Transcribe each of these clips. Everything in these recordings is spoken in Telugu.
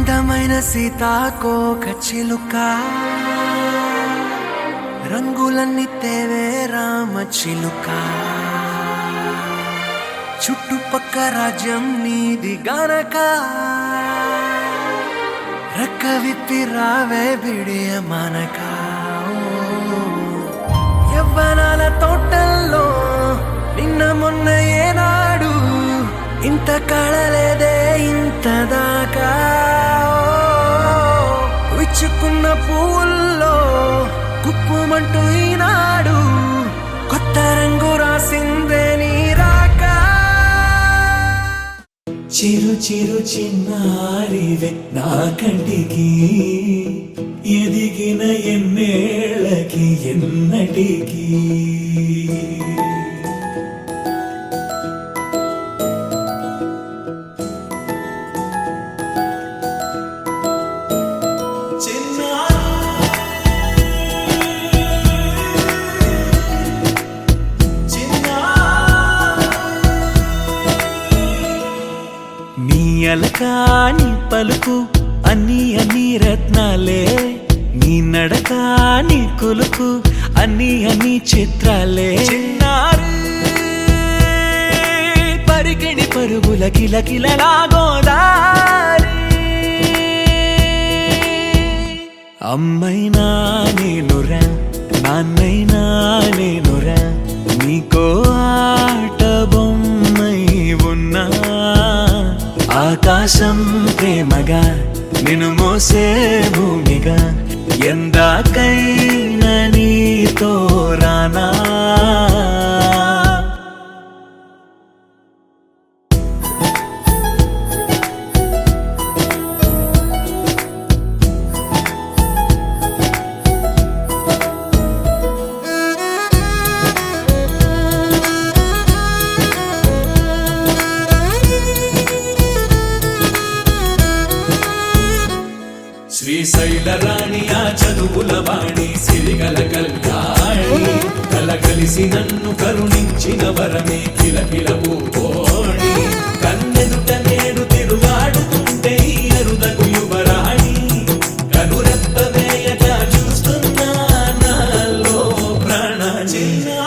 అందమైన సీతాకోక చిలుక రంగులన్నీ తేవే రామ చిలుక చుట్టుపక్క రాజ్యం నీది గనక రెక్క విప్పి రావే బిడియ మనక యవ్వనాల తోటల్లో నిన్న మొన్న ఏనాడు ఇంత కళలేదే ఇంత దాకా విచ్చుకున్న పూల్లో కుప్పుమంటూ ఈనాడు కొత్త రంగు రాసిందే నీ రాక చిరు చిరు చిన్నారివే నా కంటికి ఎదిగిన ఎన్నేళ్ళకి ఎన్నటికి అలకాని పలుకు అన్ని అన్ని రత్నాలే నీ నడకాని కులుకు అన్ని అన్ని చిత్రాలే చిన్నారు పరికిణి పరుగుల కిలకిలలాగోదారి అమ్మైనా నేనురా నాన్నైనా నేనురా నీకో ఆట బొమ్మై ఉన్నా ఆకాశం ప్రేమగా నిన్ను మోసే భూమిగా ఎందాకైనా నీతో రానా శ్రీశైల రాణి ఆ చదువుల వాణి సిరిగల కళ్యాణి కలగలిసి నన్ను కరుణించిన వరమే కిలకిల పూకోణి కన్నెదుట నేడు తిరుగాడుతుంటే ఈ అరుదకు యువరాణి కనురెప్ప వేయగా చూస్తున్నా నాలో ప్రాణ చిన్నా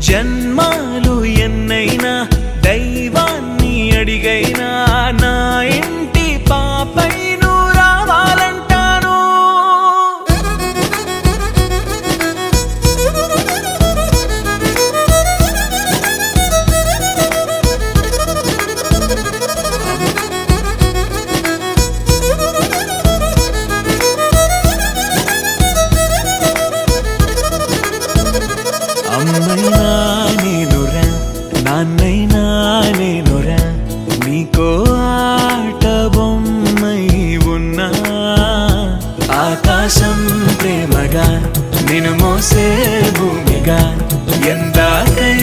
జన్మాలు ఎన్నైనా దైవాన్ని అడిగైనా నా ఇంటి పాపై నువ్వు రావాలంటాను అమ్మైనా నేనురా నాన్నైనా నేనురా నీకో ఆట బొమ్మై ఉన్నా ఆకాశం ప్రేమగా నిన్ను మోసే భూమిగా ఎందాకై